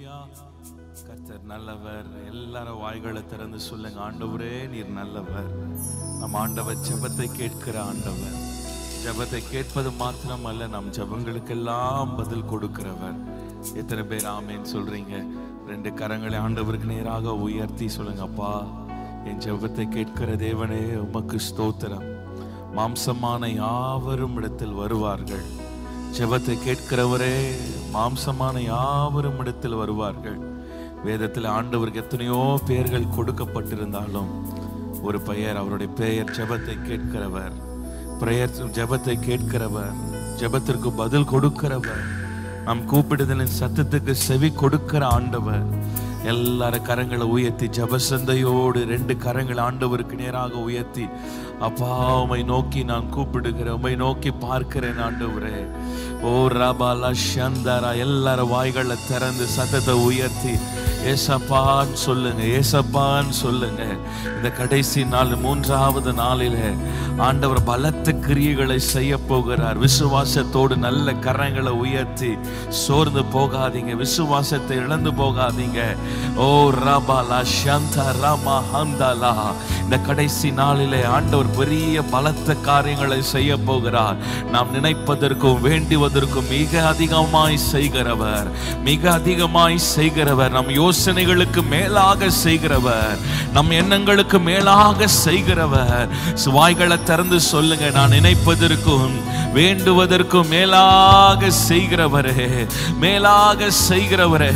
கர்த்தர் நல்லவர். எல்லாரும் வாய்களை திறந்து சொல்லுங்க, ஆண்டவரே நீர் நல்லவர். நம் ஆண்டவர் ஜெபத்தை கேட்கிற ஆண்டவர். ஜெபத்தை கேட்பது மாத்திரம் அல்ல, நம் ஜெபங்களுக்கெல்லாம் பதில் கொடுக்கிறவர். எத்தனை பேர் ஆமேன்னு சொல்றீங்க? 2 கரங்களை ஆண்டவருக்கு நேராக உயர்த்தி சொல்லுங்க, அப்பா என் ஜெபத்தை கேட்கிற தேவனே உமக்கு ஸ்தோத்திரம். மாம்சமான யாவரும் இடத்தில் வருவார்கள். ஜெபத்தை கேட்கிறவரே மாம்சமான யாவரும் இடத்தில் வருவார்கள். வேதத்தில் ஆண்டவருக்கு எத்தனையோ பெயர்கள் கொடுக்கப்பட்டிருந்தாலும் ஒரு பெயர், அவருடைய பெயர் ஜெபத்தை கேட்கிறவர். ஜெபத்தை கேட்கிறவர், ஜெபத்திற்கு பதில் கொடுக்கிறவர், நாம் கூப்பிடுதலின் சத்தத்துக்கு செவி கொடுக்கிற ஆண்டவர். எல்லாரும் கரங்களை உயர்த்தி ஜபசந்தையோடு 2 கரங்கள் ஆண்டவருக்கு நேராக உயர்த்தி, அப்பா உம்மை நோக்கி நான் கூப்பிடுகிறேன், உம்மை நோக்கி பார்க்கிறேன் ஆண்டவரே. ஓ ரபாலா ஷந்தரா. எல்லாரும் வாய்களை திறந்து சத்தத்தை உயர்த்தி ஏசப்பான்னு சொல்லுங்க, ஏசப்பான்னு சொல்லுங்க. இந்த கடைசி நாள் 3வது நாளில ஆண்டவர் பலத்த கிரியைகளை செய்ய போகிறார். விசுவாசத்தோடு நல்ல கரங்களை உயர்த்தி சோர்ந்து போகாதீங்க, விசுவாசத்தை இழந்து போகாதீங்க. ஓ ரபாலா ஷந்தா ராமா ஹந்தாலா. இந்த கடைசி நாளிலே ஆண்டவர் பெரிய பலத்த காரியங்களை செய்ய போகிறார். நாம் நினைப்பதற்கும் வேண்டுவதற்கும் மிக அதிகமாய் செய்கிறவர், மிக அதிகமாய் செய்கிறவர். நம் யோசனைகளுக்கு மேலாக செய்கிறவர், நம் எண்ணங்களுக்கு மேலாக செய்கிறவர். வாய்களை திறந்து சொல்லுங்க, நான் நினைப்பதற்கும் வேண்டுவதற்கும் மேலாக செய்கிறவரே, மேலாக செய்கிறவரே.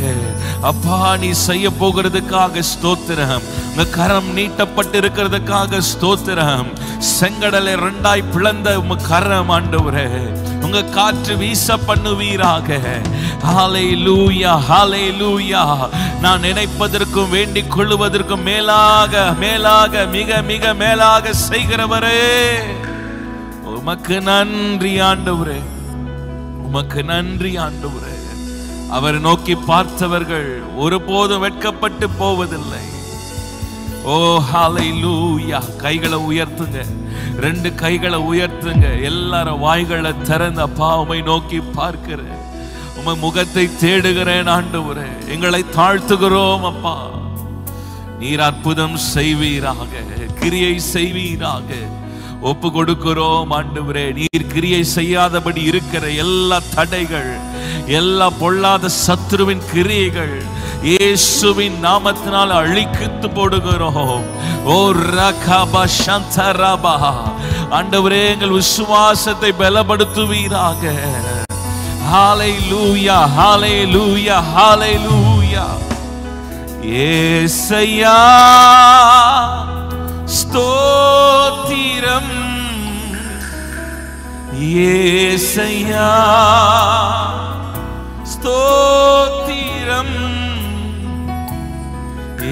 அப்பா நீ செய்ய போகிறதுக்காக ஸ்தோத்திரம். உங்க கரம் நீட்டப்பட்டு இருக்கிறதுக்காக ஸ்தோத்திரம். செங்கடலை 2ஆய் பிளந்த உங்க கரம் ஆண்டவரே, உங்க காற்று வீச பண்ணுவீராக. ஹல்லேலூயா, ஹல்லேலூயா. நான் நினைப்பதற்கும் வேண்டிக் கொள்வதற்கும் மேலாக மேலாக மிக மிக மேலாக செய்கிறவரே, உமக்கு நன்றி ஆண்டவரே, உமக்கு நன்றி ஆண்டவரே. அவர் நோக்கி பார்த்தவர்கள் ஒருபோதும் வெட்கப்பட்டு போவதில்லை. ஓ ஹல்லேலூயா. கைகளை உயர்த்துங்க, 2 கைகளை உயர்த்துங்க. எல்லாரும் வாய்களை திறந்து, அப்பா உம்மை நோக்கி பார்க்கிறேன், உம்மை முகத்தை தேடுகிறேன் ஆண்டவரே. எங்களை தாழ்த்துகிறோம் அப்பா. நீர் அற்புதம் செய்வீராக, கிரியை செய்வீராக. ஒப்பு கொடுக்கிறோம் ஆண்டவரே. நீர் கிரியை செய்யாதபடி இருக்கிற எல்லா தடைகள், எல்லா பொல்லாத சத்துருவின் கிரியைகள் இயேசுவின் நாமத்தினால் அழித்து போடுகிறோம். ஓ ரகபா சந்தரபா. ஆண்டவரே எங்கள் விசுவாசத்தை பலப்படுத்துவீராக. ஹல்லேலூயா, ஹல்லேலூயா, ஹல்லேலூயா. ஏசையா ஸ்தோத்திரம், ஏசையா ஸ்தோத்திரம்,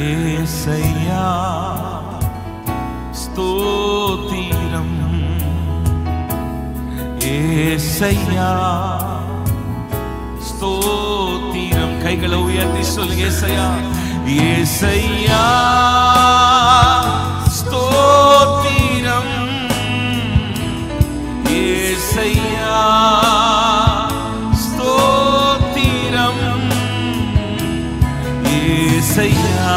ஏசையா ஸ்தோத்திரம், ஏசையா ஸ்தோத்திரம். கைகளை உயர்த்தி சொல்லுங்க, ஏசையா, ஏசையா ஸ்தோத்திரம், ஏசையா ஸ்தோத்திரம், ஏசையா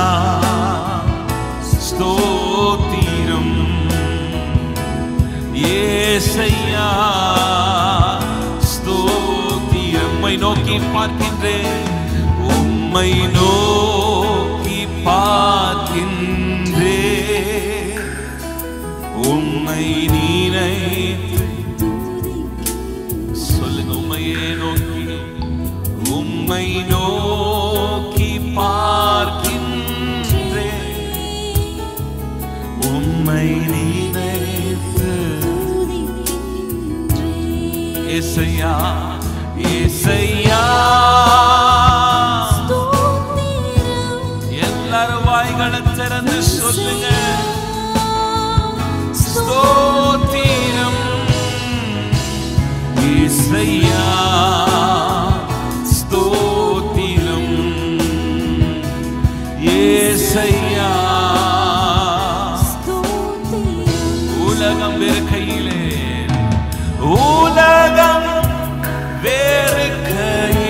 ஸ்தோத்திரம், ஏசையா ஸ்தோத்திரம். உம்மை நோக்கி பார்க்கின்றேன், உம்மை நோக்கி பார்க்கின்றேன், உம்மை நினைத்து சொல்லுங்க, உம்மையே நோக்கி, உம்மை நோக்கி பார்க்கின்றேன், உம்மை நினைத்து. ஏசையா, ஏசையா. எல்லாரும் வாய்களை திறந்து சொல்லுங்க, ஸ்தோத்திரம், ஏசையா ஸ்தோத்திரம், ஏசையா. உலகம் வேறு கையிலே, உலகம் வேறு கையிலே,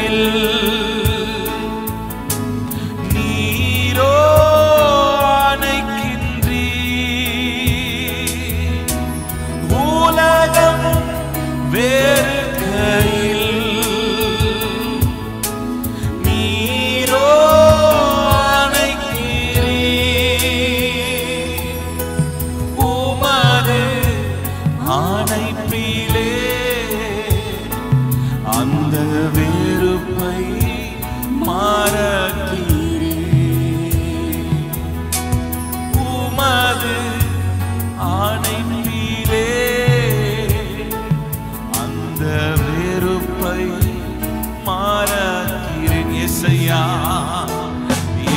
ஏசையா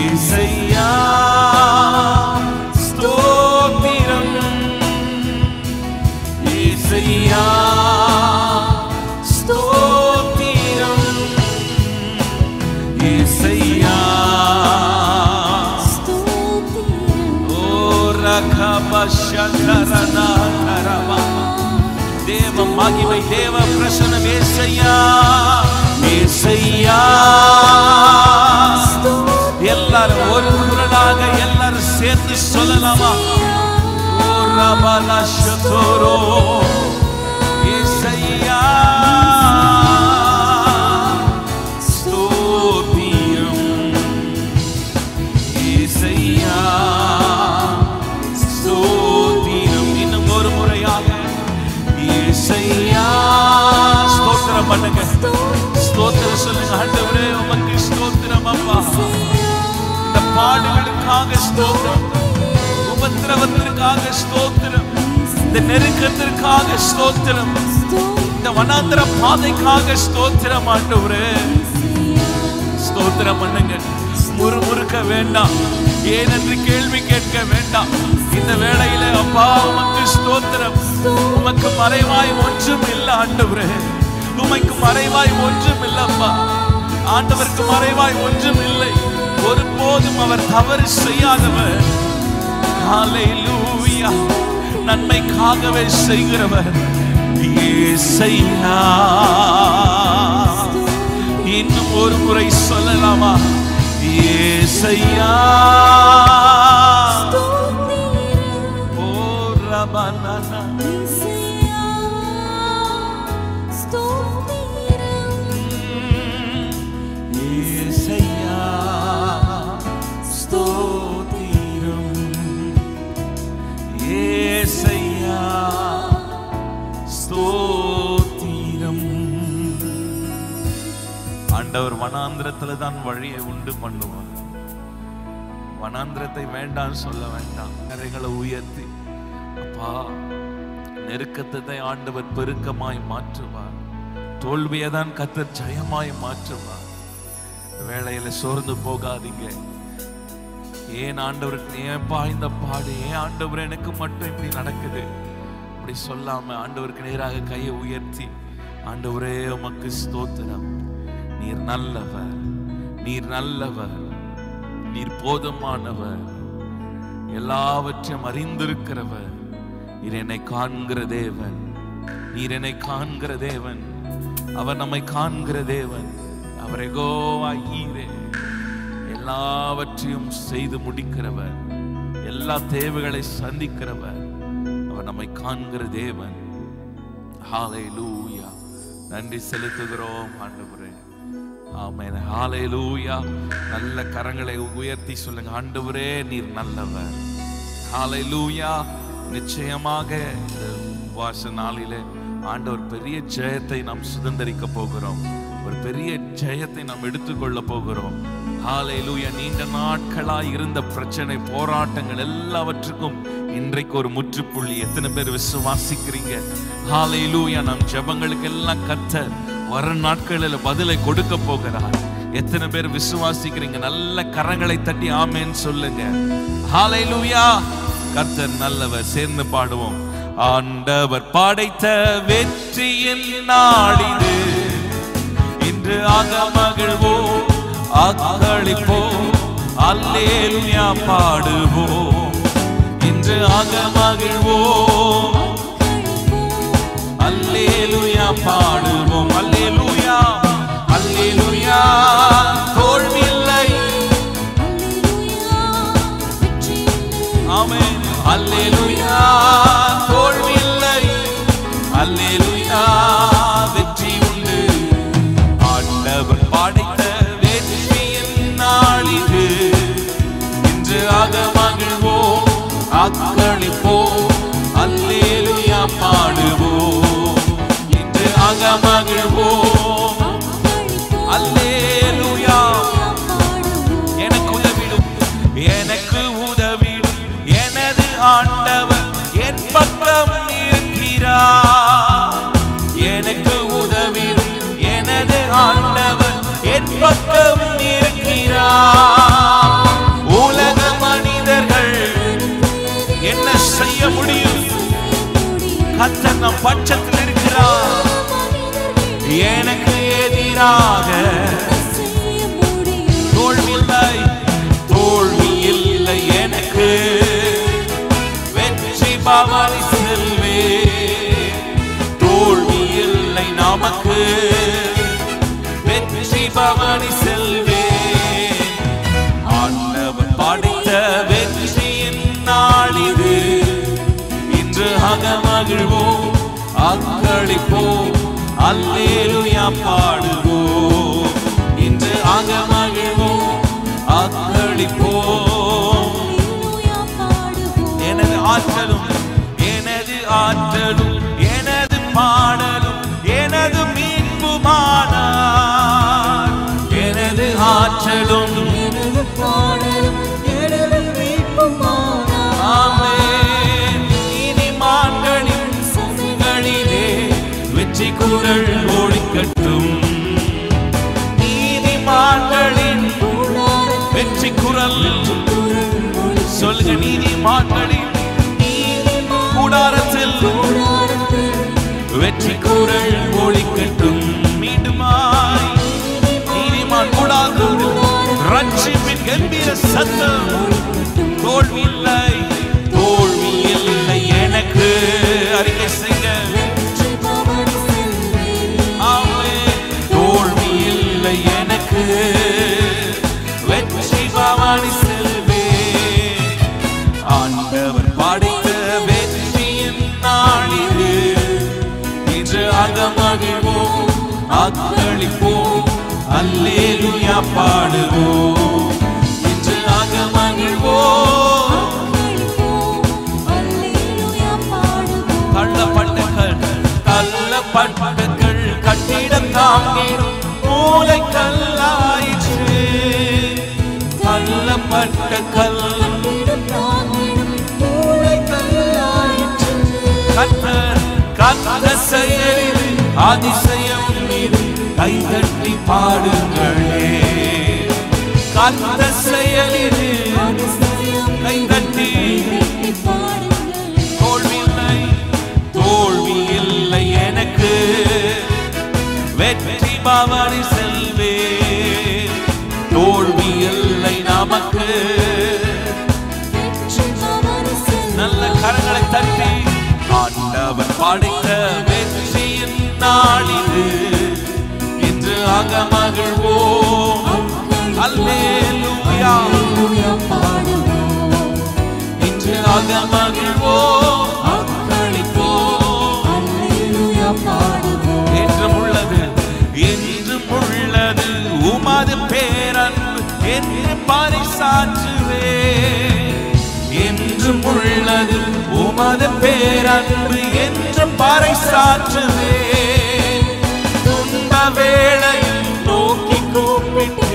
ஏசையா ஸ்தோத்திரம் ஏசையா ஸ்தோத்திரம் ஏசையா ஓ ரகபஷகரனா கரமா தேவ மகிமை தேவ பிரசன்னம் ஏசையா ஏசையா எல்லாரும் ஒரு குரலாக எல்லாரும் சேர்ந்து சொல்லலாமா ஓ ரபலஷதோரோ ஏசையா ஸ்தோத்திரம் ஏசையா ஸ்தோத்திரம் இன்னும் ஒரு முறையாக ஏசையா ஸ்தோத்திரம் பண்ணுங்க ஸ்தோத்திரம் சொல்லுங்க ஆண்டவரே உமக்கு ஸ்தோத்திரம் அப்பா இந்த பாடுகளுக்காக ஸ்தோத்திரம் உபத்திரவத்திற்காக ஸ்தோத்திரம் இந்த நெருக்கத்திற்காக ஸ்தோத்திரம் இந்த வனாந்தர பாதைக்காக ஸ்தோத்திரம் ஆண்டவரே ஸ்தோத்திரம் பண்ணுங்க முறுமுறுக்க வேண்டாம் ஏனென்று கேள்வி கேட்க வேண்டாம் இந்த வேளையில அப்பா உமக்கு ஸ்தோத்திரம் உமக்கு மறைவாய் ஒன்றும் இல்லை ஆண்டவரே உமைக்கு மறைவாய் ஒன்றும் இல்லப்பா ஆண்டவருக்கு மறைவாய் ஒன்றும் இல்லை ஒருபோதும் அவர் தவறு செய்யாதவர் ஹல்லேலூயா நன்மைக்காகவே செய்கிறவர் ஏசையா இன்னும் ஒரு முறை சொல்லலாமா ஏசையா ஓ ரபனானா ஏசையா ஸ்தோத்திரம் ஏசையா ஸ்தோத்திரம் ஆண்டவர் வனாந்திரத்துல தான் வழியை உண்டு பண்ணுவார் வனாந்திரத்தை வேண்டாம் சொல்ல வேண்டாம் கரைகளை உயர்த்தி அப்பா நெருக்கத்தை ஆண்டவர் பெருக்கமாய் மாற்றுவார் தோல்வியை தான் கர்த்தர் ஜெயமாய் மாற்றுவார் வேளையில சோர்ந்து போகாதீங்க ஏன் ஆண்டவருக்கு ஏன்பா இந்த பாடு ஏன் ஆண்டவர் எனக்கு மட்டும் இப்படி நடக்குது அப்படி சொல்லாம ஆண்டவருக்கு நேராக கையை உயர்த்தி ஆண்டவரே உமக்கு ஸ்தோத்திரம் நீர் நல்லவர் நீர் நல்லவர் நீர் போதுமானவர் எல்லாவற்றையும் அறிந்திருக்கிறவர் நீர் என்னை காண்கிற தேவன் நீர் என்னை காண்கிற தேவன் அவர் நம்மை காண்கிற தேவன் அவர் யெகோவா ஈரே எல்லாவற்றையும் செய்து முடிக்கிறவர் எல்லா தேவைகளை சந்திக்கிறவர் அவர் நம்மை காண்கிற தேவன் ஹல்லேலூயா நன்றி செலுத்துகிறோம் ஆண்டவரே ஆமென் ஹல்லேலூயா நல்ல கரங்களை உயர்த்தி சொல்லுங்க ஆண்டவரே நீர் நல்லவர் ஹல்லேலூயா நிச்சயமாக இந்த உபவாச நாளிலே ஆண்டவர் பெரிய ஜெயத்தை நாம் சுதந்தரிக்க போகிறோம் ஒரு பெரிய ஜெயத்தை நாம் எடுத்துக்கொள்ள போகிறோம் ஹல்லேலூயா நீண்ட நாட்களாய் இருந்த பிரச்சனை போராட்டங்கள் எல்லாவற்றுக்கும் இன்றைக்கு ஒரு முற்றுப்புள்ளி எத்தனை பேர் விசுவாசிக்கிறீங்க ஹல்லேலூயா நம் ஜெபங்களுக்கு எல்லாம் கர்த்தர் வர நாட்களில் பதிலை கொடுக்க போகிறார் எத்தனை பேர் விசுவாசிக்கிறீங்க நல்ல கரங்களை தட்டி ஆமென் சொல்லுங்க ஹல்லேலூயா கர்த்தர் நல்லவர் சேர்ந்து பாடுவோம் ஆண்டவர் படைத்த வெற்றியின் நாளிது இன்று அகமகிழ்வோம் அக்களிப்போம் அல்லேலூயா பாடுவோம் இன்று அகமகிழ்வோம் அல்லேலூயா பாடுவோம் அல்லேலூயா அல்லேலூயா தோல்வி இல்லை ஆமென் அல்லேலூயா தோல்வி இல்லை அல்லேலூயா வெற்றி உண்டு ஆண்டவர் படைத்த வெற்றியின் நாளிது இன்று அகமகிழ்வோம் அக்களிப்போம் அல்லேலூயா பாடுவோம் இன்று அகமகிழ்வோம் அல்லேலூயா எனக்கு உதவிடும் எனது ஆண்டவர் என் பக்கம் இருக்கிறார் எனக்கு உதவிடும் எனது ஆண்டவர் என் பக்கம் வெற்றி பவனி செல்வேன். ஆண்டவர் படைத்த வெற்றியின் நாளிது. இன்று அகமகிழ்வோம், அக்களிப்போம், அல்லேலூயா பாடுவோம். இன்று அகமகிழ்வோம், அக்களிப்போம். எனது ஆற்றலும் எனது ஆற்றலும் எனது பாடலும் எனது மீட்புமானார். எனது ஆற்றலும் எனது பாடலும் எனது மீட்புமானார். ஆமென். நீதிமான்களின் சபைகளிலே வெற்றி குரல் ஒலிக்கட்டும். நீதிமான்களின் வெற்றி குரல் சொல்லுங்க. நீதிமான்களின் கூடாரத்தில் வெற்றி குரல் ஒலிக்கட்டும். மீண்டுமாய் நீதிமான் கூடாரத்தில் ரட்சிப்பின் கம்பீர சத்தம். தோல்வி இல்லை, தோல்வி இல்லை எனக்கு. அறிக்கை செய்க. ஆமென். தோல்வி இல்லை எனக்கு, வெற்றி பவனி செல்வேன். ஆண்டவர் படைத்த வெற்றியின் நாளிது. இன்று அகமகிழ்வோம், அக்களிப்போம், அல்லேலூயா பாடுவோம். இன்று அகமகிழ்வோம். தள்ளப்பட்டகள் கட்டிடம் தாங்கிடும் மூளை கல்லாயிற்று. தள்ளப்பட்ட கல் கர்த்தர் செயலில் அதிசயம் மீது கைதட்டி பாடுங்களே. கர்த்தர் செயலில் கைதட்டி தோல்வி இல்லை, தோல்வி இல்லை எனக்கு. வெற்றி பவனி செல்வேன். தோல்வி இல்லை நமக்கு. நல்ல கரங்களை தட்டி ஆண்டவர் படைத்த வெற்றியின் நாளிது. இன்று அகமகிழ்வோம், அல்லேலூயா. இன்று அகமகிழ்வோம், அக்களிப்போம். என்றும் உள்ளது, என்றும் உள்ளது உமது பேரன்பு என்று பறைசாற்றுவேன். என்றும் உள்ளது உமது பேரன்பு என்று பறைசாற்றுவேன். துன்ப வேளையில் நோக்கி கூப்பிட்டேன்.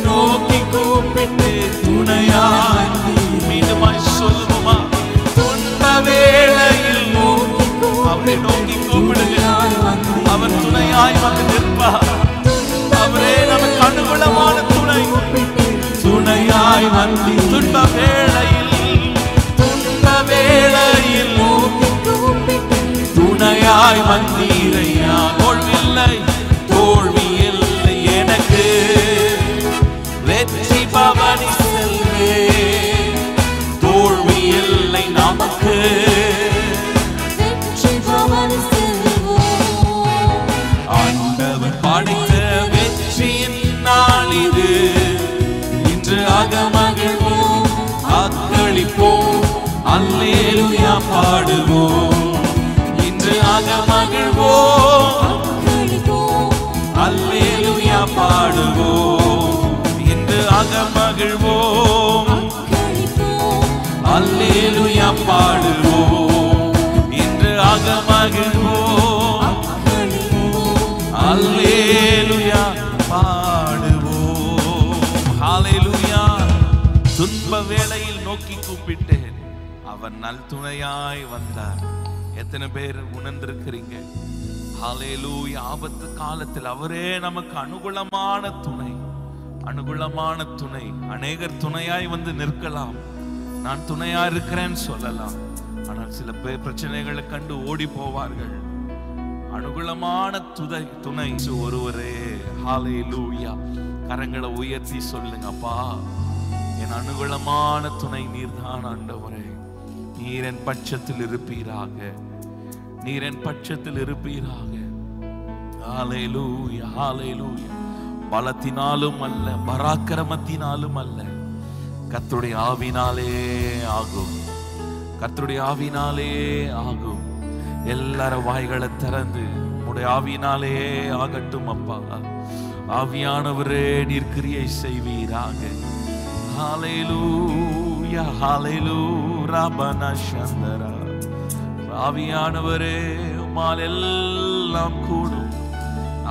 நோக்கி கூப்பிட்டேன் துணையாய். மீண்டுமாய் சொல்லுமா. துன்ப வேளையில் அவரை நோக்கி கூப்பிடுங்க. அவர் துணையாய் வந்து நிற்பார். அவரே நமக்கு அனுகூலமான துணை. துணையாய் வந்து துன்ப வேளையில், துன்ப வேளையில் துணையாய் வந்தீரையா. தோல்வி இல்லை, தோல்வி இல்லை எனக்கு. வெற்றி பவனி செல்வேன். தோல்வி இல்லை நமக்கு. ஆண்டவர் படைத்த வெற்றியின் நாளிது. இன்று அகமகிழ்வோம், அக்களிப்போம், அல்லேலூயா பாடுவோம். இன்று அகமகிழ்வோம், அல்லேலூயா பாடுவோம். இன்று அகமகிழ்வோம், அல்லேலூயா பாடுவோம். இன்று அகமகிழ்வோம், அல்லேலூயா பாடுவோம். ஹல்லேலூயா. துன்ப வேளையில் நோக்கி கூப்பிட்டேன், அவர் நல் துணையாய் வந்தார். எத்தனை பேர் உணர்ந்திருக்கிறீங்க? ஹல்லேலூயா. ஆபத்து காலத்தில் அவரே நமக்கு அனுகூலமான துணை, அனுகூலமான துணை. அநேகர் துணையாய் வந்து நிற்கலாம், நான் துணையா இருக்கிறேன்னு சொல்லலாம். ஆனால் சில பேர் பிரச்சனைகளை கண்டு ஓடி போவார்கள். அனுகூலமான துணை ஒருவரே. ஹல்லேலூயா. கரங்களை உயர்த்தி சொல்லுங்க, அப்பா என் அனுகூலமான துணை நீர்தான் ஆண்டவரே. நீர் என் பட்சத்தில் இருப்பீராக, நீர் என் பட்சத்தில் இருப்பீராக. ஹல்லேலூயா, ஹல்லேலூயா. பலத்தினாலும் அல்ல, பராக்கிரமத்தினாலும் அல்ல, கர்த்தருடைய ஆவினாலே ஆகும். கர்த்தருடைய ஆவினாலே ஆகும். எல்லாரும் வாய்களை திறந்து உம்முடைய ஆவினாலே ஆகட்டும் அப்பா. ஆவியானவரே நீர் கிரியை செய்வீராக. ஹல்லேலூயா, ஹல்லேலூயா. ரபனா சந்தரா. ஆவியானவரே உம்மால் எல்லாம் கூடும்.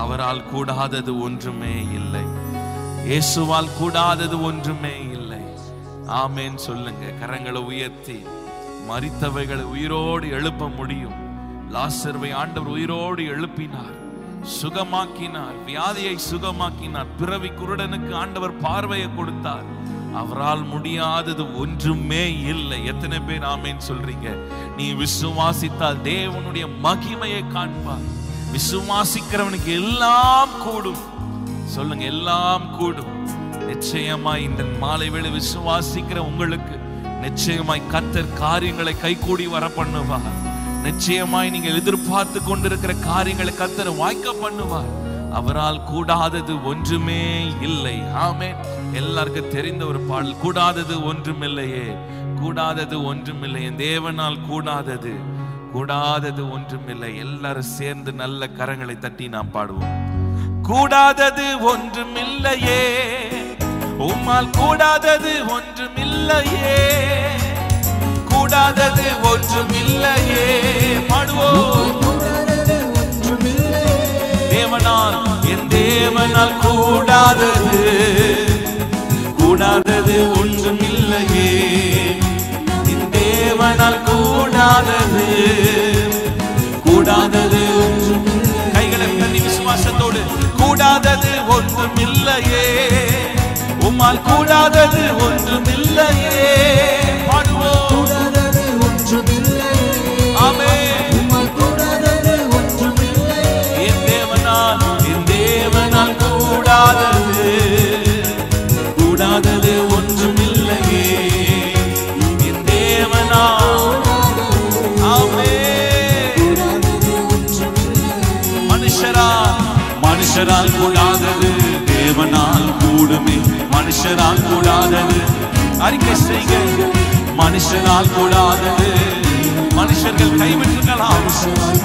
அவரால் கூடாதது ஒன்றுமே இல்லை. இயேசுவால் கூடாதது ஒன்றுமே இல்லை. ஆமென் சொல்லுங்க. கரங்களை உயர்த்தி மரித்தவைகளை உயிரோடு எழுப்ப முடியும். லாசருவை ஆண்டவர் உயிரோடு எழுப்பினார், சுகமாக்கினார், வியாதியை சுகமாக்கினார். பிறவி குருடனுக்கு ஆண்டவர் பார்வையை கொடுத்தார். அவரால் முடியாதது ஒன்றுமே இல்லை. எத்தனை பேர் ஆமென் சொல்றீங்க? நீ விசுவாசித்தால் தேவனுடைய மகிமையை காண்பார். விசுவாசிக்கிறவனுக்கு எல்லாம் கூடும். சொல்லுங்க, எல்லாம் கூடும். நிச்சயமாய் இந்த மாலை வேளை விசுவாசிக்கிற உங்களுக்கு நிச்சயமாய் கர்த்தர் காரியங்களை கைகூடி வர பண்ணுவார். நிச்சயமாய் நீங்க எதிர்பார்த்து கொண்டிருக்கிற காரியங்களை கர்த்தர் வாய்க்க பண்ணுவார். அவரால் கூடாதது ஒன்றுமே இல்லை. ஆமென். எல்லாருக்கும் தெரிந்த ஒரு பாடல், கூடாதது ஒன்றுமில்லையே, கூடாதது ஒன்றுமில்லை, என் தேவனால் கூடாதது கூடாதது ஒன்றுமில்லை. எல்லாரும் சேர்ந்து நல்ல கரங்களை தட்டி நாம் பாடுவோம். கூடாதது ஒன்றுமில்லையே, உம்மால் கூடாதது ஒன்றுமில்லையே, கூடாதது ஒன்றுமில்லையே. பாடுவோம். தேவனால், என் தேவனால் கூடாதது கூடாதது ஒன்றுமில்லையே, என் தேவனால் கூடாதது கூடாதது ஒன்றுமில்லை. கைகளை தட்டி விசுவாசத்தோடு, கூடாதது ஒன்றுமில்லையே, உம்மால் கூடாதது ஒன்றுமில்லையே. பாடுவோம். கூடாதது ஒன்றுமில்லையே. ஆமென். உம்மால் கூடாதது ஒன்றுமில்லையே. என் தேவனால் கூடாதது கூடாதது ஒன்றுமில்லையே, என் தேவனால். ஆமென். மனுஷரால் கூடாதது தேவனால் கூடுமே. மனுஷரால் கூடாதது, அறிக்கை செய்க, மனுஷரால் கூடாதது. மனுஷர்கள் கைவிட்டுக்கலாம்,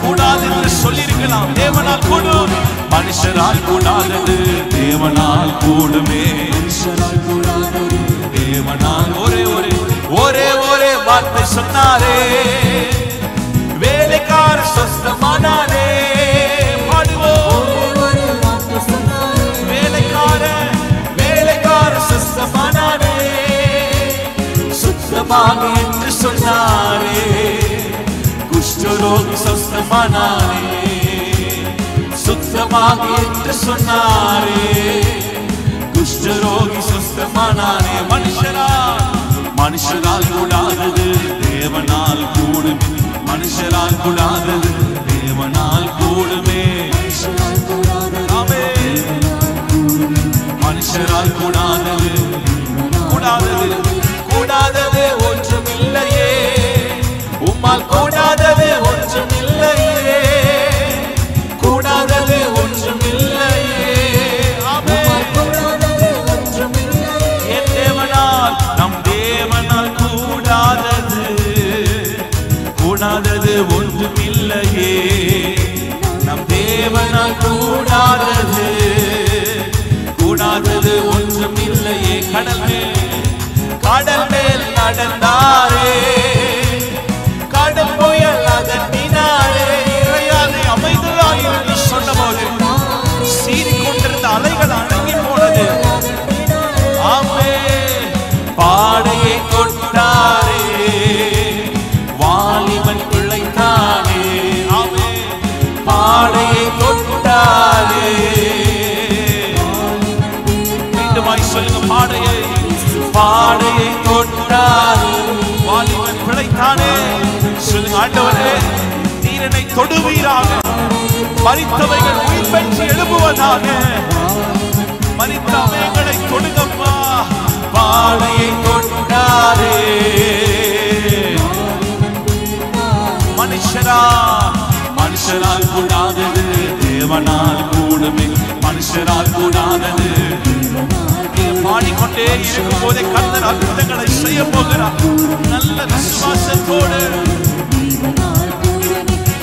கூடாது என்று சொல்லியிருக்கலாம், தேவனால் கூடும். மனுஷரால் கூடாதது தேவனால் கூடுமே. தேவனால் ஒரே ஒரே ஒரே ஒரே வார்த்தை சொன்னாரே, வேலைக்கார சொஸ்தமானாரே. சுத்தமாக என்று சொன்னாரே, குஷ்டரோகி சொஸ்தமானாரே. சுத்தமாக என்று சொன்னாரே, குஷ்டரோகி சொஸ்தமானாரே. மனுஷரால் கூடாதது தேவனால் கூடுமே. மனுஷரால் கூடாதது தேவனால் கூடுமே. மனுஷரால் கூடாதது கூடாதது கூடாதது ஒன்றுமில்லையே, உம்மால் கூடாதது ஒன்றுமில்லையே, கூடாதது ஒன்றுமில்லையே. என் தேவனால், நம் தேவனால் கூடாதது கூடாதது ஒன்றுமில்லையே, நம் தேவனால் கூடாதது கூடாதது ஒன்றுமில்லையே. கடல் மேல் நடந்தாரே, கடல் புயல் அதட்டினாரே. இறையாதே அமைதலாய் என்று சொன்னபோது சீறிக்கொண்டிருந்த அலைகள் அடங்கி போனது. ஆமென். பாடையை கொட்டாரே, வாலிபன் பிழைத்தானே. ஆமென். பாடையை கொட்டாரே. மீண்டுமாய் சொல்லுங்க, பாடையை பாடையை கொட்டாரே, வாலிபன் பிழைத்தானே. சொல்லுங்க, ஆண்டவரே நீர் என்னை தொடுவீராக, மரித்தவைகள் உயிர் பெற்று எழுப்புவதாக. மரித்த அவயங்களை தொடுங்கப்பா. பாடையை கொட்டாரே. மனுஷரா மனுஷரால் கூடாதது தேவனால் கூடுமே. மனுஷரால் கூடாதது. பாடிக்கொண்டே இருக்கும் போதே கர்த்தர் அற்புதங்களை செய்ய போகிறார். நல்ல விசுவாசத்தோடு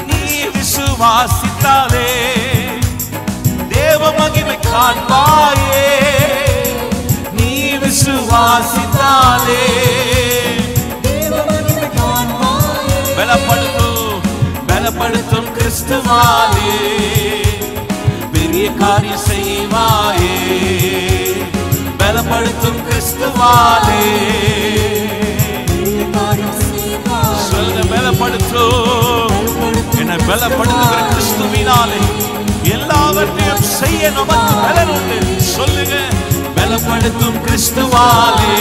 நீ விசுவாசித்தாலே தேவ மகிமை காண்பாயே. நீ விசுவாசித்தாலே பலப்படுத்தும் கிறிஸ்துவாலே பெரிய காரியம் செய்வாயே. பலப்படுத்தும் கிறிஸ்துவாலே சொல்ல பலப்படுத்தும். என்னை பலப்படுத்துகிற கிறிஸ்துவினாலே எல்லாவற்றையும் செய்ய நமக்கு பலன் உண்டு. சொல்லுங்க, பலப்படுத்தும் கிறிஸ்துவாலே.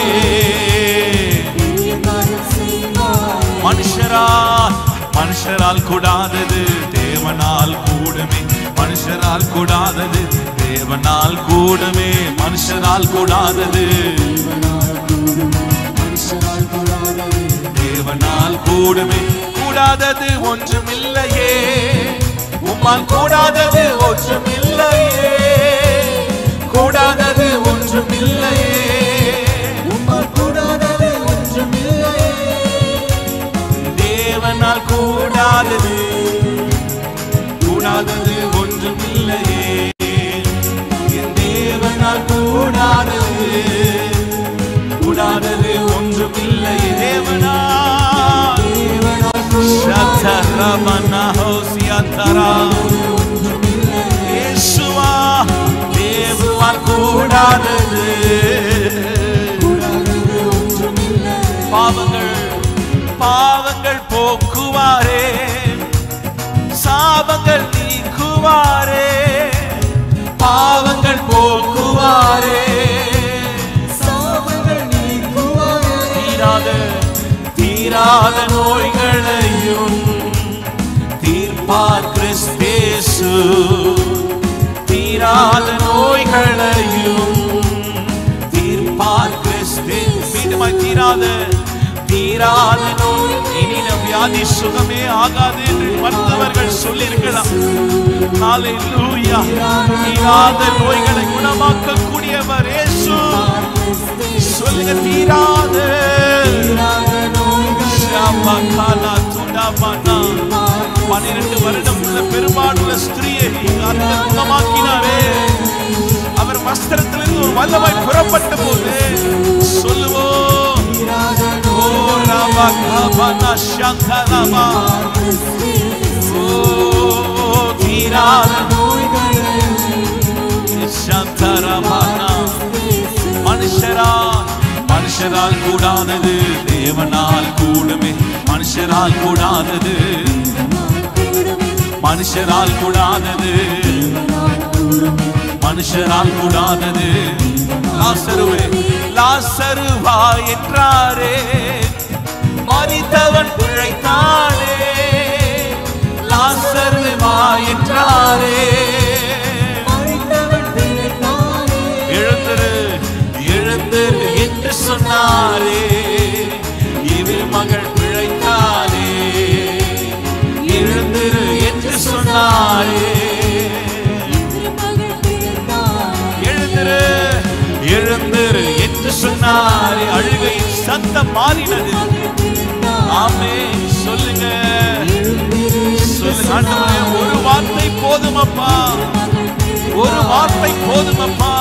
மனுஷரால் கூடாதது தேவனால் கூடுமே. மனுஷரால் கூடாதது தேவனால் கூடுமே. மனுஷரால் கூடாதது தேவனால் கூடுமே. கூடாதது ஒன்றுமில்லையே, உம்மால் கூடாதது ஒன்றுமில்லையே. கூடாதது ஒன்றுமில்லையே, உம்மால் கூடாதது ஒன்றுமில்லையே. தேவனால் கூடாதது ஒன்றுமில்லையே. என் தேவனால் கூடாதது ஒன்றுமில்லையே. தேவனால் இயேசுவா தேவனால் கூடாதது. பாவங்கள் போக்குவாரே, சாபங்கள் நீக்குவாரே. பாவங்கள் போக்குவாரே, சாபங்கள் நீக்குவாரே. தீராத நோய்களையும் தீர்ப்பார் கிறிஸ்தேசு. தீராத நோய்களையும் தீர்ப்பார் கிறிஸ்தேசு. மீண்டுமாய் தீராத நோய் இனின வியாதி சுகமே ஆகாது என்று மருத்துவர்கள் சொல்லியிருக்கலாம். ஹல்லேலூயா. தீராத நோய்களை குணமாக்கக்கூடியவர் இயேசு. சொல்லுங்க, தீராத 12 வருடம் உள்ள பெரும்பாலுள்ள ஸ்திரீயை குணமாக்கினாரே. அவர் வஸ்திரத்திலிருந்து ஒரு வல்லமை புறப்பட்ட போது சொல்லுவோம், மனுஷரால் கூடாதது தேவனால் கூடுமே. மனுஷரால் கூடாதது லாசருவா என்றாரே, மரித்தவன் பிழைத்தானே. லாசருவா என்றாரே, எழுந்திரு என்று சொன்னாரே. இவர் மகள் பிழைத்தானே, எழுந்திரு என்று சொன்னாரே. எழுந்திரு என்று சொன்னாரே. அழுகையின் சத்தம் மாறினது. ஆமென். சொல்லுங்க, ஆண்டவரே, ஒரு வார்த்தை போதுமப்பா, ஒரு வார்த்தை போதுமப்பா.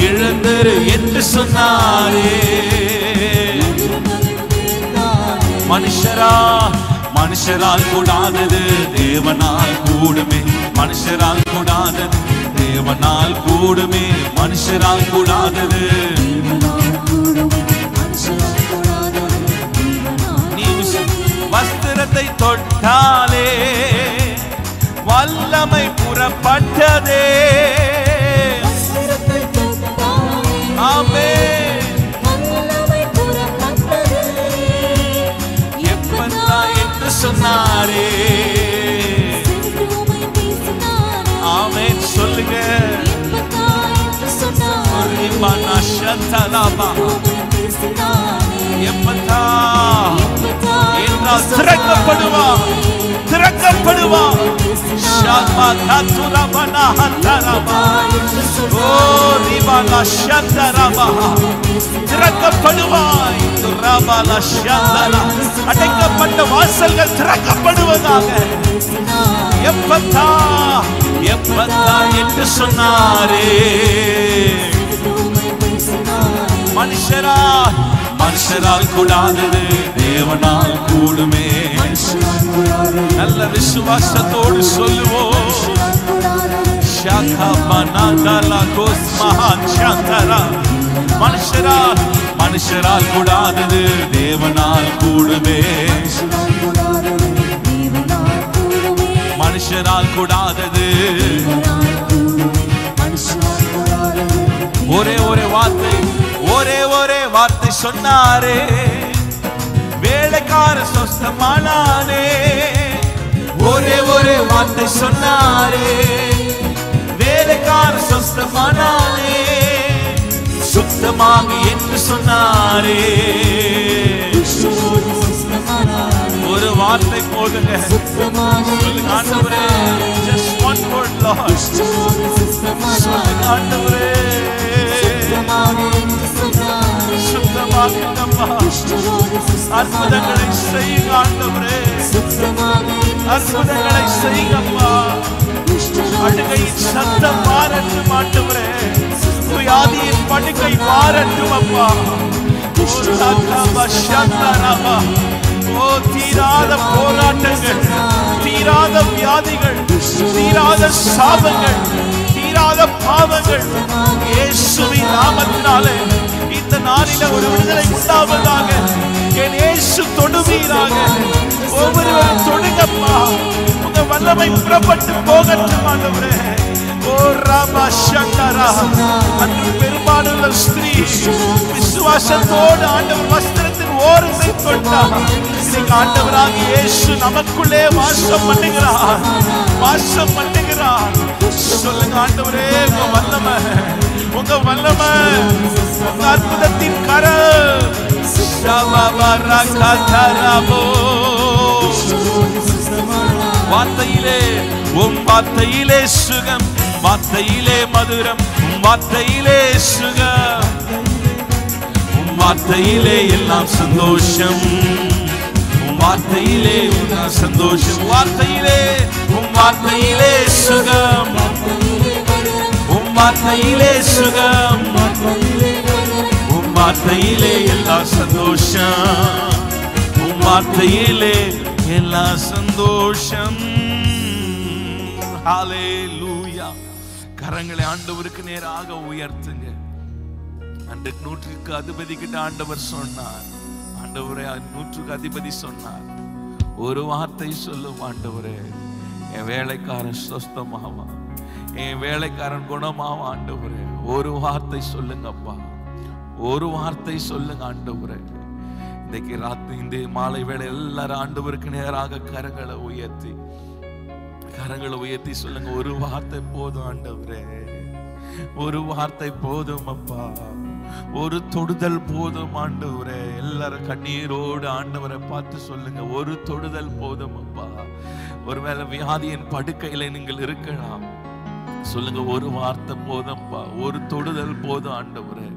எழுந்திரு என்று சொன்னாரே. மனுஷரால் கூடாதது தேவனால் கூடுமே. மனுஷரால் கூடாதது தேவனால் கூடுமே. மனுஷரால் கூடாதது. நீ வஸ்திரத்தை தொட்டாலே வல்லமை புறப்பட்டதே. ஆமென். எப்பந்தா என்று சொன்னாரே. ஆமென். சொல்லுங்க, எப்பந்தா என்றால் திறக்கப்படுவா, திறக்கப்படுவா. ஷாபா கதுரபனா ஹந்தரபா ஓ ரிபாலா ஷந்தரபா திறக்கப்படுவாய் துரபாலா ஷந்தரா அடைக்கப்பட்ட வாசல்கள் திறக்கப்படுவதாக எப்பத்தா எப்பத்தா என்று சொன்னாரே மனுஷரால் கூடாதது தேவனால் கூடுமே. நல்ல விசுவாசத்தோடு சொல்லுவோம். மனுஷரால் கூடாதது தேவனால் கூடுமே. மனுஷரால் கூடாதது ஒரே வார்த்தை சொன்னாரே வேலைக்கார சொஸ்தமானானே. ஒரே வார்த்தை சொன்னாரே வேலைக்கார சொஸ்தமானானே. சுத்தமாக என்று சொன்னாரே ஒரு வார்த்தை போதுங்க. சொல்லுங்க ஆண்டவரே, just one word Lord. சொல்லுங்க ஆண்டவரே, சுத்தமாக்குங்கப்பா. அற்புதங்களை செய்யுங்க ஆண்டவரே, அற்புதங்களை செய்யுங்கப்பா. அழுகையின் சத்தம் மாறட்டும் ஆண்டவரே, வியாதியின் படுக்கை மாறட்டும் அப்பா. ஓ தீராத போராட்டங்கள், தீராத வியாதிகள், தீராத சாபங்கள், தீராத பாவங்கள் இயேசுவின் நாமத்தினாலே இந்த நாளில ஒரு விடுதலை உண்டாவதாக. என் இயேசு தொடுவீராக. ஒவ்வொருவரும் தொடுங்கப்பா. உங்க வல்லமை புறப்பட்டு போகட்டும் ஆண்டவரே. ஓ ராமா சங்கரா, அன்று பெரும்பாலுள்ள ஸ்திரீ விசுவாசத்தோடு ஆண்டவர் வஸ்திரத்தின் ஓரத்தை தொட்டார். இன்னைக்கு ஆண்டவராக இயேசு நமக்குள்ளே வாசம் பண்ணுகிறார், வாசம் பண்ணுகிறார். சொல்லுங்க ஆண்டவரே, உங்க வல்லமை, உங்க வல்லமை, உங்க அற்புதத்தின் கரம். வார்த்தையிலே உம் வார்த்தையிலே சுகம், வார்த்தையிலே மதுரம், உம் வார்த்தையிலே சுகம், உம் வார்த்தையிலே எல்லாம் சந்தோஷம், உம் வார்த்தையிலே எல்லாம் சந்தோஷம். வார்த்தையிலே உம் வார்த்தையிலே சுகம், உம் வார்த்தையிலே சுகம், உம் வார்த்தையிலே எல்லாம் சந்தோஷம், உம் வார்த்தையிலே எல்லா சந்தோஷம். ஹல்லேலூயா. கரங்களை ஆண்டவருக்கு நேராக உயர்த்துங்க. அன்று 100க்கு அதிபதி கிட்ட ஆண்டவர் சொன்னார், ஆண்டவரே 100க்கு அதிபதி சொன்னார், ஒரு வார்த்தை சொல்லும் ஆண்டவரே, என் வேலைக்காரன் சுஸ்தமாவா, என் வேலைக்காரன் குணமாவா ஆண்டவரே. ஒரு வார்த்தை சொல்லுங்கப்பா, ஒரு வார்த்தை சொல்லுங்க ஆண்டவரே. இன்னைக்கு ராத்திரி இந்த மாலை வேளை எல்லாரும் ஆண்டவருக்கு நேராக கரங்களை உயர்த்தி சொல்லுங்க, ஒரு வார்த்தை போதும் ஆண்டவரே, ஒரு வார்த்தை போதும் அப்பா, ஒரு தொடுதல் போதும் ஆண்டவரே. எல்லாரும் கண்ணீரோடு ஆண்டவரை பார்த்து சொல்லுங்க, ஒரு தொடுதல் போதும் அப்பா. ஒருவேளை வியாதியின் படுக்கையில நீங்கள் இருக்கலாம், சொல்லுங்க, ஒரு வார்த்தை போதும்பா, ஒரு தொடுதல் போதும் ஆண்டவரே.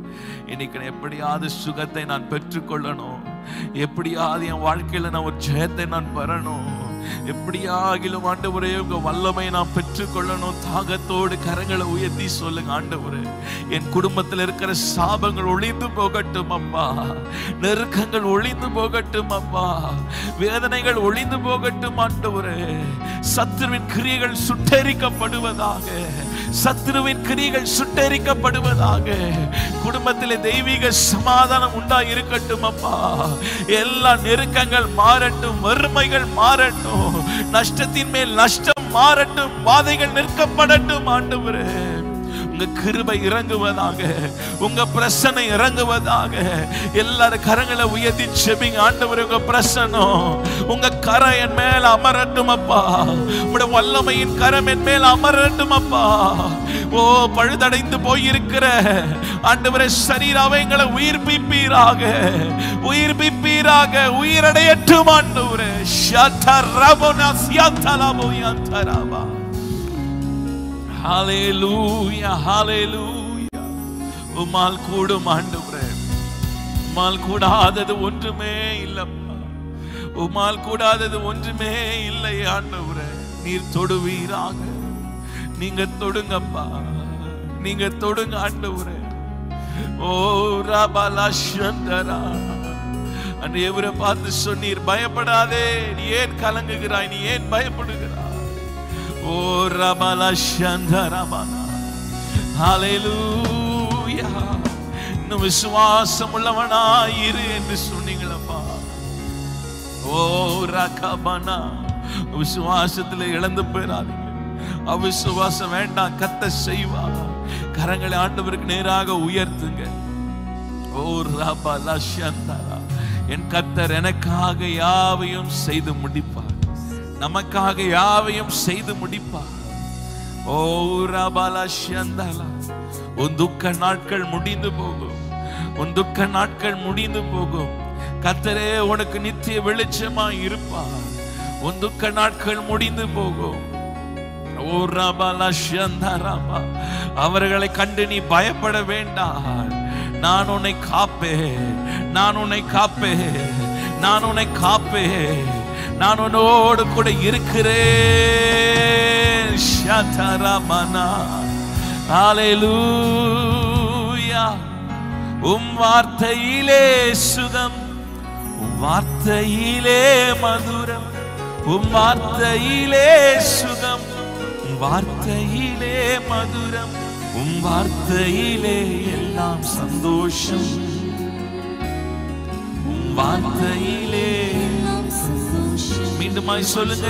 இன்னைக்கு எப்படியாவது சுகத்தை நான் பெற்றுக்கொள்ளணும், எப்படியாவது என் வாழ்க்கையில நான் ஒரு ஜெயத்தை நான் பெறணும், எப்படியாகிலும் ஆண்டவரே உங்க வல்லமை நான் பெற்றுக்கொள்ளணும். தாகத்தோடு கரங்களை உயர்த்தி சொல்லுங்க, ஆண்டவரே என் குடும்பத்தில் இருக்கிற சாபங்கள் ஒழிந்து போகட்டும் அப்பா, நெருக்கங்கள் ஒழிந்து போகட்டும் அப்பா, வேதனைகள் ஒழிந்து போகட்டும் ஆண்டவரே. சத்துருவின் கிரியைகள் சுட்டெரிக்கப்படுவதாக, சத்துருவின் கிரியைகள் சுட்டெரிக்கப்படுவதாக. குடும்பத்திலே தெய்வீக சமாதானம் உண்டா இருக்கட்டும் அப்பா. எல்லா நெருக்கங்கள் மாறட்டும், வறுமைகள் மாறட்டும், நஷ்டத்தின் மேல் நஷ்டம் மாறட்டும், வாதைகள் நிற்கப்படட்டும் ஆண்டவரே. உங்க கிருபை இறங்குவதாக, உங்க பிரசன்னை இறங்குவதாக. எல்லாரும் கரங்களை உயர்த்தி செபிங்க. ஆண்டவரே, உங்க பிரசன்னம், உங்க கரம் என் மேல அமரட்டும் அப்பா. உங்களுடைய வல்லமையின் கரம் என் மேல அமரட்டும் அப்பா. ஓ, பழுதடைந்து போயிருக்கிற ஆண்டவரே சரீரங்களை உயிர்ப்பிப்பீராக, உயிர்ப்பிப்பீராக, உயிரடையட்டும் ஆண்டவரே. ஷதரபனா சியதலபோயந்தரபா. ஹalleluya, ஹalleluya. உம்மால் கூடும் ஆண்டவரே, உம்மால் கூடாதது ஒன்றுமே இல்லப்பா. உம்மால் கூடாதது ஒன்றுமே இல்லை ஆண்டவரே. நீர் தொடுவீராக. நீங்க தொடுங்கப்பா, நீங்க தொடுங்க ஆண்டவரே. ஓ ரபலஷந்தரா, அன்று எவரை பார்த்து சொன்னீர், பயப்படாதே, நீ ஏன் கலங்குகிறாய், நீ ஏன் பயப்படுகிறாய்? ஓ ரபலஷந்தரபனா, ஹalleluya. இன்னும் விசுவாசம் உள்ளவனாயிரு என்று சொன்னீங்களப்பா. ஓ ரகபனா, விசுவாசத்தில் இழந்து போயிடாதீங்க. அவிசுவாசம் வேண்டாம், கர்த்தர் செய்வார். கரங்களை ஆண்டவருக்கு நேராக உயர்த்துங்க. ஓ ரபலஷந்தரா, என் கர்த்தர் எனக்காக யாவையும் செய்து முடிப்பார், நமக்காக யாவையும் செய்து முடிப்பார். ஓ ரபலஷந்தரா, உன் துக்க நாட்கள் முடிந்து போகும், உன் துக்க நாட்கள் முடிந்து போகும். கர்த்தரே உனக்கு நித்திய வெளிச்சமாய் இருப்பார். உன் துக்க நாட்கள் முடிந்து போகும். ஓ ரபலஷந்தரா, அவர்களை கண்டு நீ பயப்பட வேண்டாம். நான் உன்னை காப்பேன், நான் உன்னை காப்பேன், நான் உன்னை காப்பேன், நான் உன்னோடு கூட இருக்கிறேன். ஷதரமனா, ஹalleluya. உம் வார்த்தையிலே சுகம், உம் வார்த்தையிலே மதுரம், உம் வார்த்தையிலே சுகம், உம் வார்த்தையிலே மதுரம், உம் வார்த்தையிலே எல்லாம் சந்தோஷம், உம் வார்த்தையிலே. மீண்டுமாய் சொல்லுங்க.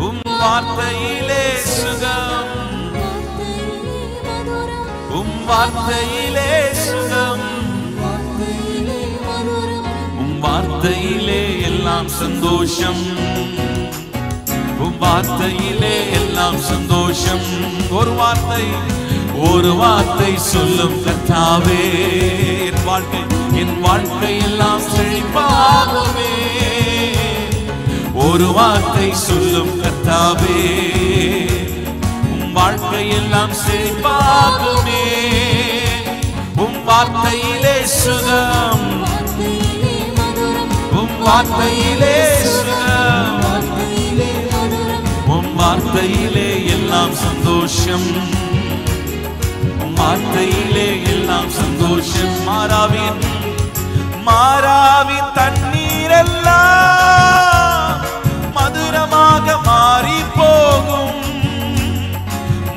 உம் வார்த்தையிலே சுகம், உம் வார்த்தையிலே சுகம், உம் வார்த்தையிலே எல்லாம் சந்தோஷம், உம் வார்த்தையிலே எல்லாம் சந்தோஷம். ஒரு வார்த்தை, ஒரு வார்த்தை சொல்லும் கர்த்தாவே, என் வாழ்க்கை, என் வாழ்க்கை எல்லாம் செழிப்பாகுமே. ஒரு வார்த்தை சொல்லும் கர்த்தாவே, உம் வாழ்க்கை எல்லாம் செழிப்பாகுமே. உம் வார்த்தையிலே சுகம், உம் வார்த்தையிலே சுகம், உம் வார்த்தையிலே எல்லாம் சந்தோஷம், உம் வார்த்தையிலே எல்லாம் சந்தோஷம். மாறாவின், மாறாவின் தண்ணீர் எல்லாம் மதுரமாக மாறி போகும்.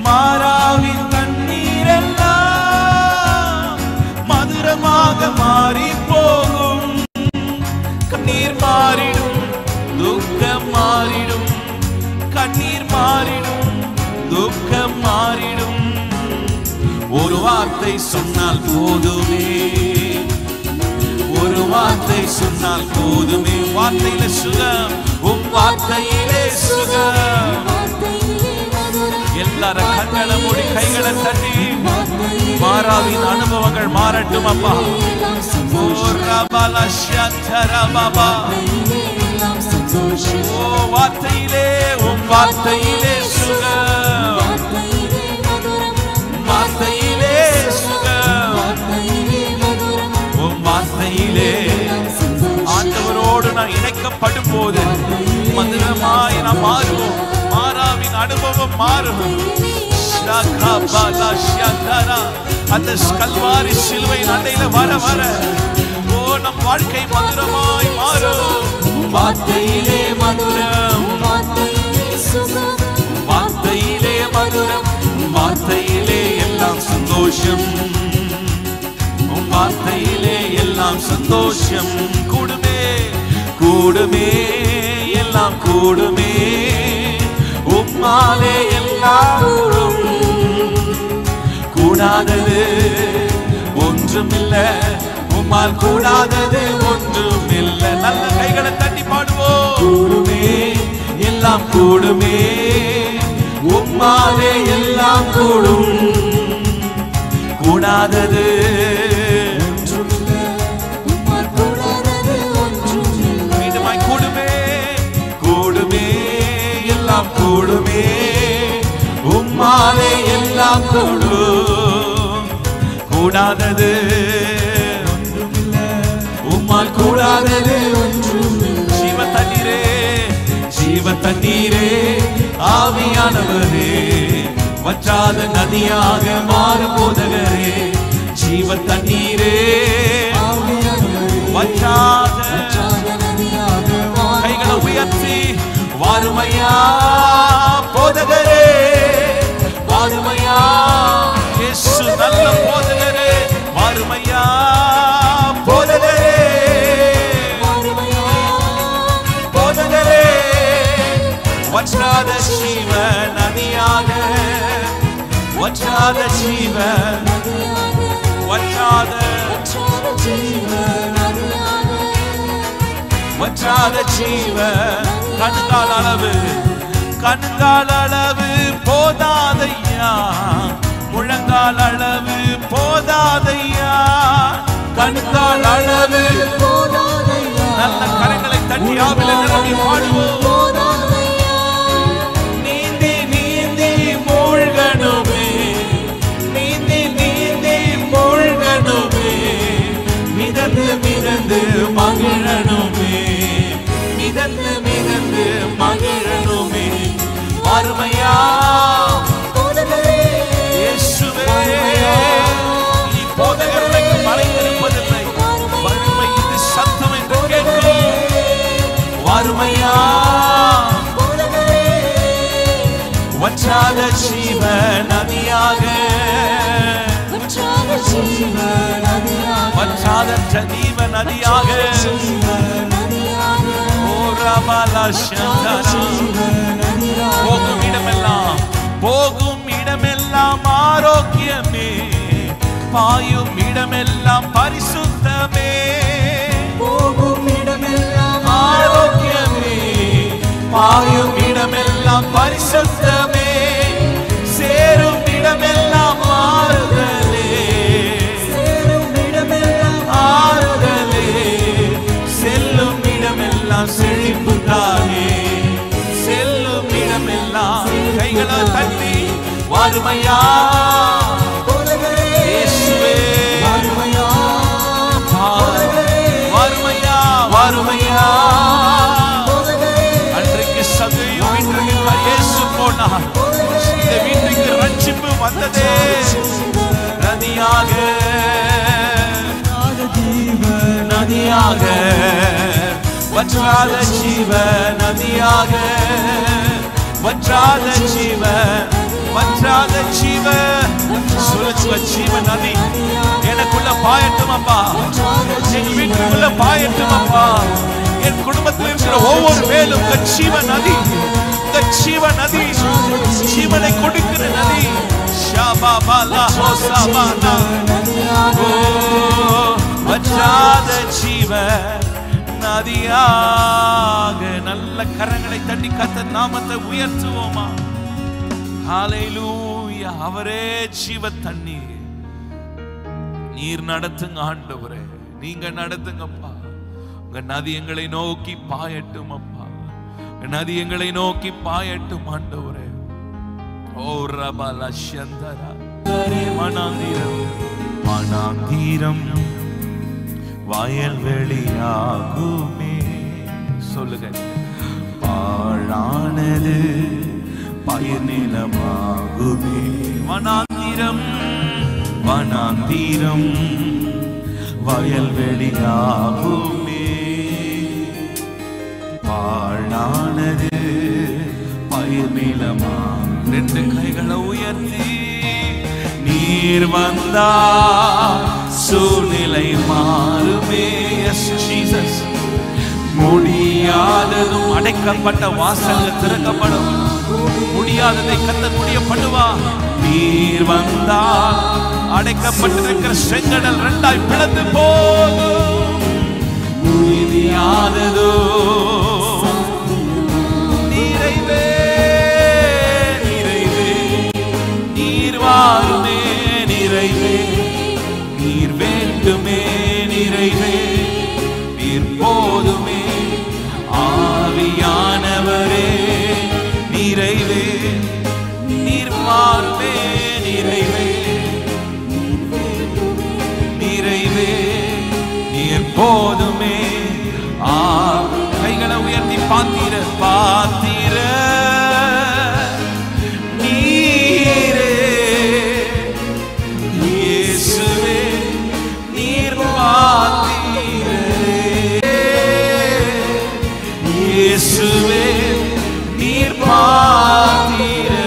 மாறாவின் தண்ணீர் எல்லாம் மதுரமாக மாறி போகும். கண்ணீர் மாறிடும், துக்கம் மாறிடும், கண்ணீர் மாறிடும், துக்கம் மாறிடும். ஒரு வார்த்தை சொன்னால் போதுமே, ஒரு வார்த்தை சொன்னால் போதுமே. வார்த்தையிலே சுகம், உம் வார்த்தையிலே சுகம். எல்லாரும் கண்களை மூடி கைகளை தட்டி மாறாவின் அனுபவங்கள் மாறட்டும் அப்பா. ஓ ரபலஷந்தரபா, ஓ வார்த்தையிலே, உம் வார்த்தையிலே சுகம், வார்த்தையிலே சுகம், உம் வார்த்தையிலே. ஆண்டவரோடு நான் இணைக்கப்படும் போது மதுரமாய் நான் மாறுவோம். மாறாவின் அனுபவம் மாறும். அந்த கல்வாரி சிலுவை அண்டையில வர வர ஓ நம் வாழ்க்கை மதுரமாய் மாறும். வார்த்தையிலே மதுரம், வார்த்தையிலே மதுரம், வார்த்தையிலே எல்லாம் சந்தோஷம், வார்த்தையிலே எல்லாம் சந்தோஷம். கூடுமே, கூடுமே, எல்லாம் கூடுமே, உம்மாலே எல்லாம் கூடும். கூடாதது ஒன்றுமில்ல, உம்மால் கூடாதது ஒன்றுமில்ல. நல்ல கைகளை தட்டி பாடுவோம். கூடுமே எல்லாம் கூடுமே, உம்மாலே எல்லாம் கூடும். கூடாதது கூடுமே எல்லாம் கூடுமே, உம்மாலே எல்லாம் கூடும். கூடாதது உம்மால் கூடாதது ஜீவ தண்ணீரே, ஜீவ தண்ணீரே, ஆவியானவரே, வற்றாத நதியாக மாறும் போதகரே. ஜீவ தண்ணீரே, வற்றாத கைகளை உயர்த்தி வாருமையா போதகரே, வாருமையா இயேசு நல்ல போதகரே, வாருமையா போதகரே, போதகரே, வற்றாத ஜீவ நதியாக, வற்றாத ஜீவ, வற்றாத வற்றாத ஜீவ. கண்கால் அளவு, கண்கால் அளவு போதாதையா, முழங்கால் அளவு போதாதையா, கண்கால் அளவு. நல்ல கரங்களை தட்டி ஆவில நிரம்பி பாடுவோம். நீந்தி நீந்தி மூழ்கணுமே, நீந்தி நீந்தி மூழ்கணுமே, மிதந்து மிதந்து மகிழணுமே, மிதந்து மிதந்து மகிழணுமே. வாருமையா இயேசுவே, நீ போதகர்களை மறைந்திருப்பதில்லை, வறுமை இது சத்தம் என்று கேட்கும். வாருமையா வற்றாத ஜீவ நதியாக, வற்றாத ஜீவ நதியாக, போகும் இடமெல்லாம், போகும் இடமெல்லாம் ஆரோக்கியமே, பாயும் இடமெல்லாம் பரிசுத்தமே, போகும் இடமெல்லாம் ஆரோக்கியமே, பாயும் இடமெல்லாம் பரிசுத்தமே, சேரும் இடமெல்லாம் ஆறுதலே, சேரும் இடமெல்லாம் ஆறுதலே, செல்லும் இடமெல்லாம் செழிப்புதானே, செல்லும் இடமெல்லாம். கைகளை தட்டி வாருமையா இயேசுவே, வாருமையா வாருமையா வாருமையா. அன்றைக்கு சகையும் இன்றைக்கு இயேசு போனார், இந்த வீட்டுக்கு ரட்சிப்பு வந்ததே. நதியாக நதியாக, வற்றாத ஜீவ நதியாக, வற்றாத ஜீவ, வற்றாத ஜீவ, சுழற்சுவ ஜீவ நதி எனக்குள்ள பாயட்டும் அப்பா, என் வீட்டுக்குள்ள பாயட்டும் அப்பா, என் குடும்பத்தில் இருக்கிற ஒவ்வொரு மேலும் ஜீவ நதி, ஜீவ நதி, ஜீவனை கொடுக்கிற நதி. வற்றாத ஜீவ நதியாக. நல்ல கரங்களை தட்டி கர்த்தர் நாமத்தை உயர்த்துவோமா. ஹல்லேலூயா. அவரே ஜீவ தண்ணீர். நீர் நடத்துங்க ஆண்டவரே, நீங்க நடத்துங்கப்பா. உங்க நதி எங்களை நோக்கி பாயட்டும் அப்பா, நதி எங்களை நோக்கி பாயட்டும் ஆண்டவரே. ஓ ரபல சந்தரா மனாந்தீரம், மனாந்தீரம் வயல்வெளியாகுமே. சொல்லுங்க. பாழானது பயிர் நிலமாகுமே. வனாந்தீரம், வனாந்தீரம் வயல்வெளியாகுமே. பாழானது பயிர் நிலமா. ரெண்டு கைகளை உயர்த்தி நீர் வந்தா சூழ்நிலை மாறுமே. S Jesus. முடியாததும் அடைக்கப்பட்ட வாசல்கள் திறக்கப்படும். முடியாததை கர்த்தர் முடிய பண்ணுவார். நீர் வந்தால் அடைக்கப்பட்டிருக்கிற செங்கடல் இரண்டாய் பிளந்து போகும். நீதியானதோ நிறைவே நிறைவே, நீர் வாருமே நிறைவே, நீர் வேண்டுமே நிறைவே, நீர் போதுமே ஆவியானவரே நிறைவே, நீர் வாருமே நிறைவே நிறைவே, நீர் போதுமே. கைகளை உயர்த்தி பாத்தீர பாத்தீர நீரே இயேசுவே, நீர் பாத்தீரே இயேசுவே, நீர் பாத்தீரே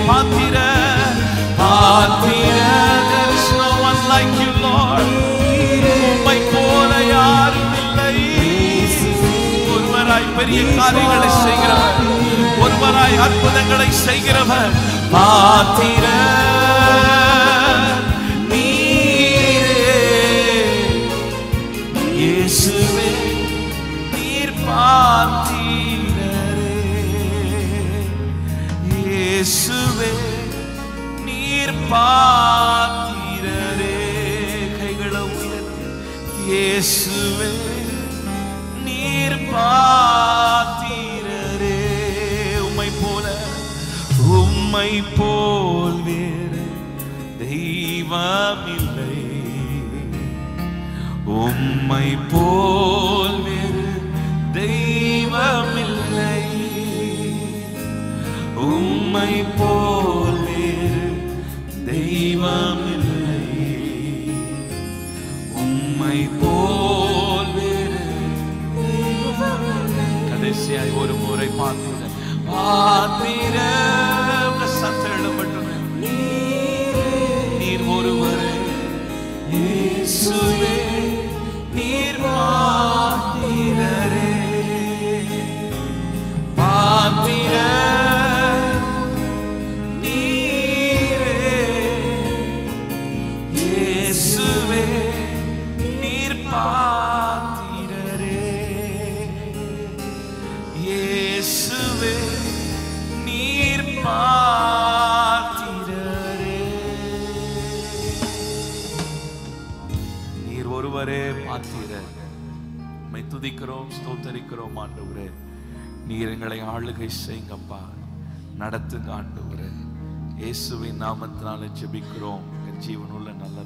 பாத்தீர பாத்தீர. There is no one like you Lord. உம்மை போல யாரும் இல்லை. ஒருவராய் பெரிய காரியங்களை செய்கிறவர், ஒருவராய் அற்புதங்களை செய்கிறவர். பாத்திர நீரே இயேசுவே, நீர் பாத்திரரே இயேசுவே, நீர் பாத்திரரே. கைகளை உயர்த்தி இயேசுவே, நீர் பாத்திரரே. உம்மை போல் வேறு தெய்வமில்லை, உம்மை போல் வேறு தெய்வமில்லை, உம்மை போல் வேறு தெய்வமில்லை, உம்மை போல் வேறு. கடைசியாய் ஒரு முறை பாத்திர சத்தமிடப்பட்டது. நீர் ஒருவரே இயேசுவே, நீர் பாத்திரரே பாத்திர நீரே இயேசுவே, நீர் பாத்திரரே இயேசுவே, நீர் பாத்திரரே. நீர் ஒருவரே பாத்திரர். உம்மை துதிக்கிறோம், ஸ்தோத்தரிக்கிறோம் ஆண்டவரே. நீர் எங்களை ஆளுகை செய்யுங்கப்பா, நடத்துங்க ஆண்டவரே. இயேசுவின் நாமத்தினால ஜெபிக்கிறோம், என் ஜீவனுள்ள நல்ல